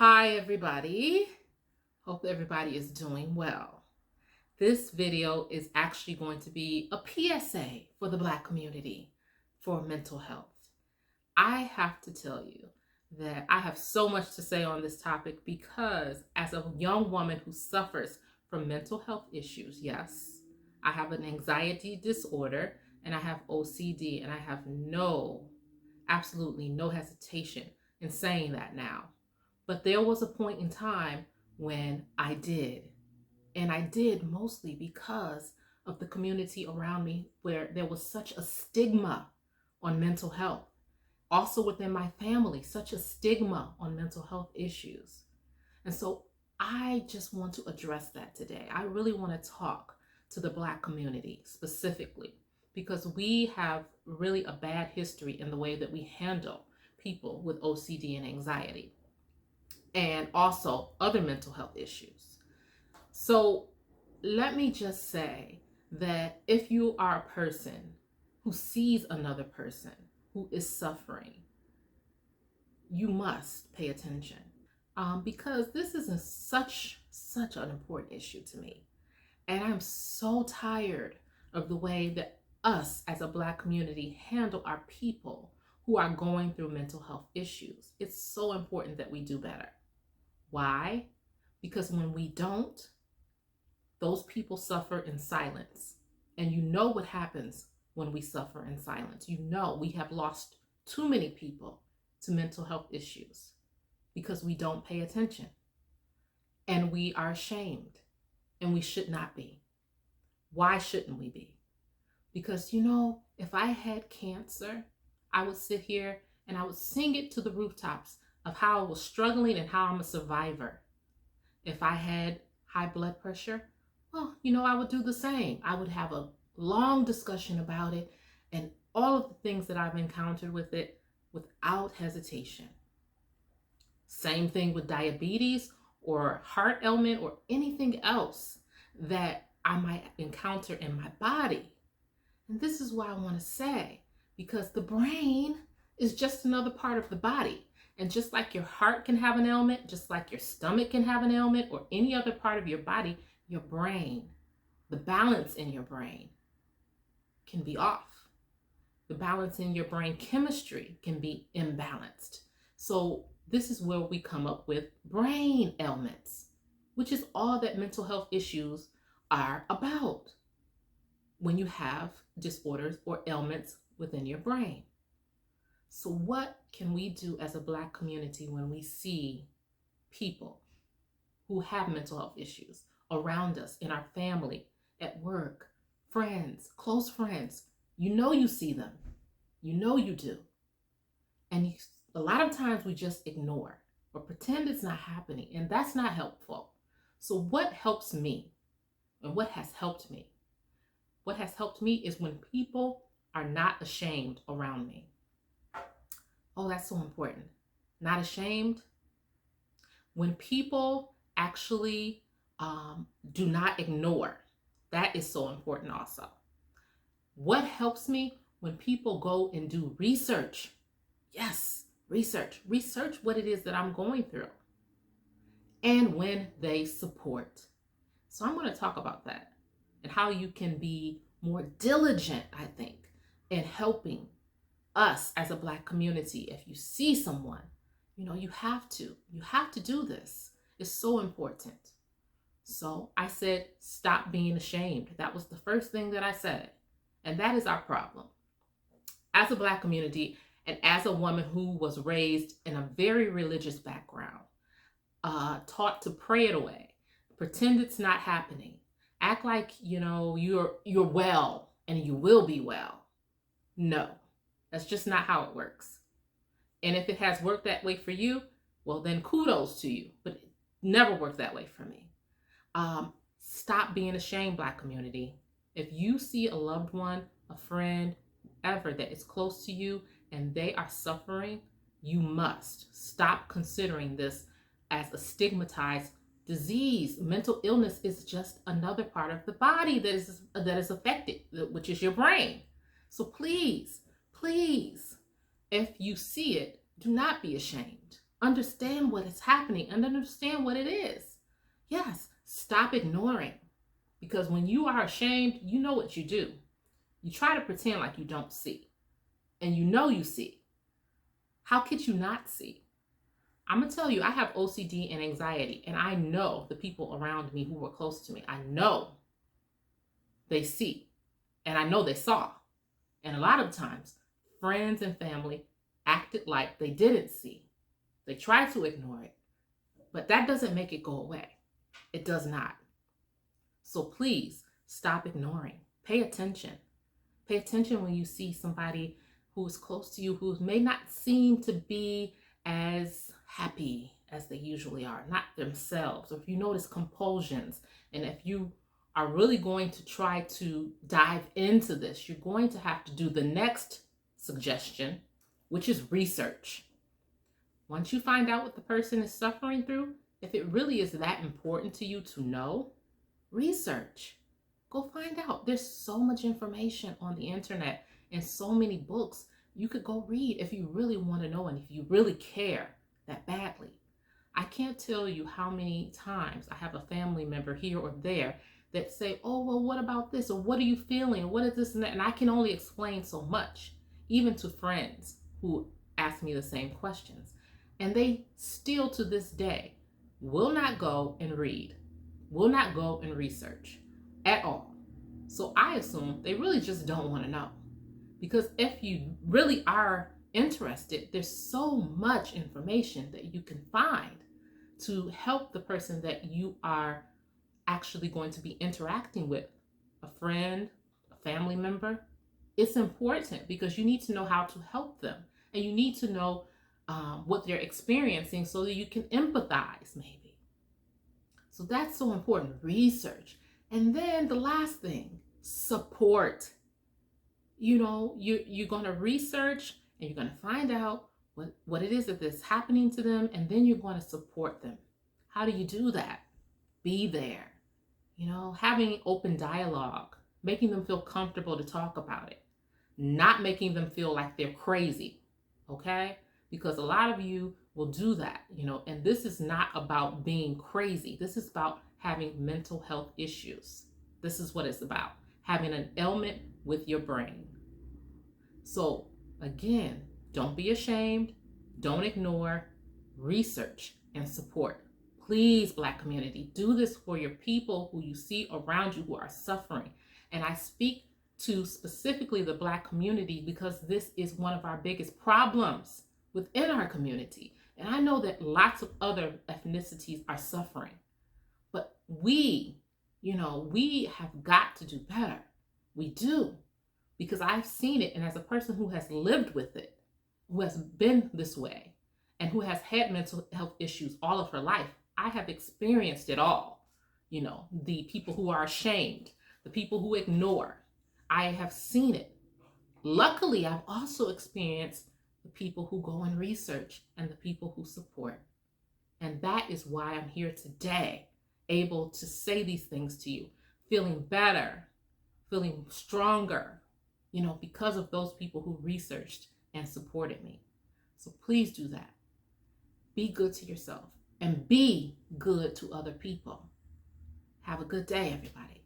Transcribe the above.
Hi everybody, hope everybody is doing well. This video is actually going to be a PSA for the Black community for mental health. I have to tell you that I have so much to say on this topic because as a young woman who suffers from mental health issues, yes, I have an anxiety disorder and I have OCD, and I have absolutely no hesitation in saying that now. But there was a point in time when I did. And I did mostly because of the community around me where there was such a stigma on mental health. Also within my family, such a stigma on mental health issues. And so I just want to address that today. I really want to talk to the Black community specifically because we have really a bad history in the way that we handle people with OCD and anxiety, and also other mental health issues. So let me just say that if you are a person who sees another person who is suffering, you must pay attention because this is such an important issue to me. And I'm so tired of the way that us as a Black community handle our people who are going through mental health issues. It's so important that we do better. Why? Because when we don't, those people suffer in silence. And you know what happens when we suffer in silence. You know we have lost too many people to mental health issues because we don't pay attention. And we are ashamed, and we should not be. Why shouldn't we be? Because, if I had cancer, I would sit here and I would sing it to the rooftops of how I was struggling and how I'm a survivor. If I had high blood pressure, well, I would do the same. I would have a long discussion about it and all of the things that I've encountered with it without hesitation. Same thing with diabetes or heart ailment or anything else that I might encounter in my body. And this is what I want to say, because the brain is just another part of the body. And just like your heart can have an ailment, just like your stomach can have an ailment, or any other part of your body, your brain, the balance in your brain can be off. The balance in your brain chemistry can be imbalanced. So this is where we come up with brain ailments, which is all that mental health issues are about when you have disorders or ailments within your brain. So what can we do as a Black community when we see people who have mental health issues around us, in our family, at work, friends, close friends? You see them. You do. And a lot of times we just ignore or pretend it's not happening, and that's not helpful. So what helps me and what has helped me? What has helped me is when people are not ashamed around me. Oh, that's so important. Not ashamed. When people actually do not ignore, that is so important also. What helps me? When people go and do research. Yes, research. Research what it is that I'm going through. And when they support. So I'm going to talk about that and how you can be more diligent, I think, in helping us as a Black community. If you see someone, you have to do this. It's so important. So I said, stop being ashamed. That was the first thing that I said. And that is our problem. As a Black community and as a woman who was raised in a very religious background, taught to pray it away, pretend it's not happening, act like, you're well and you will be well. No. That's just not how it works. And if it has worked that way for you, well, then kudos to you. But it never worked that way for me. Stop being ashamed, Black community. If you see a loved one, a friend, ever that is close to you and they are suffering, you must stop considering this as a stigmatized disease. Mental illness is just another part of the body that is affected, which is your brain. So please, if you see it, do not be ashamed. Understand what is happening and understand what it is. Yes, stop ignoring. Because when you are ashamed, you know what you do. You try to pretend like you don't see. And you know you see. How could you not see? I'm going to tell you, I have OCD and anxiety. And I know the people around me who were close to me, I know they see. And I know they saw. And a lot of times, friends and family acted like they didn't see. They tried to ignore it. But that doesn't make it go away. It does not. So please stop ignoring. Pay attention. Pay attention when you see somebody who is close to you who may not seem to be as happy as they usually are, not themselves. Or if you notice compulsions, and if you are really going to try to dive into this, you're going to have to do the next suggestion, which is research. Once you find out what the person is suffering through, if it really is that important to you to know, research. Go find out. There's so much information on the internet and so many books you could go read if you really want to know and if you really care that badly. I can't tell you how many times I have a family member here or there that say, oh, well, what about this? Or what are you feeling? What is this and that? And I can only explain so much, even to friends who ask me the same questions. And they still to this day will not go and read, will not go and research at all. So I assume they really just don't want to know. Because if you really are interested, there's so much information that you can find to help the person that you are actually going to be interacting with, a friend, a family member. It's important because you need to know how to help them, and you need to know what they're experiencing so that you can empathize maybe. So that's so important, research. And then the last thing, support. You're going to research and you're going to find out what it is that is happening to them, and then you're going to support them. How do you do that? Be there, having open dialogue, making them feel comfortable to talk about it, not making them feel like they're crazy, okay? Because a lot of you will do that, and this is not about being crazy. This is about having mental health issues. This is what it's about, having an ailment with your brain. So again, don't be ashamed, don't ignore, research and support. Please, Black community, do this for your people who you see around you who are suffering. And I speak to specifically the Black community because this is one of our biggest problems within our community. And I know that lots of other ethnicities are suffering, but we have got to do better. We do, because I've seen it. And as a person who has lived with it, who has been this way, and who has had mental health issues all of her life, I have experienced it all. The people who are ashamed, the people who ignore, I have seen it. Luckily, I've also experienced the people who go and research and the people who support. And that is why I'm here today, able to say these things to you, feeling better, feeling stronger, because of those people who researched and supported me. So please do that. Be good to yourself and be good to other people. Have a good day, everybody.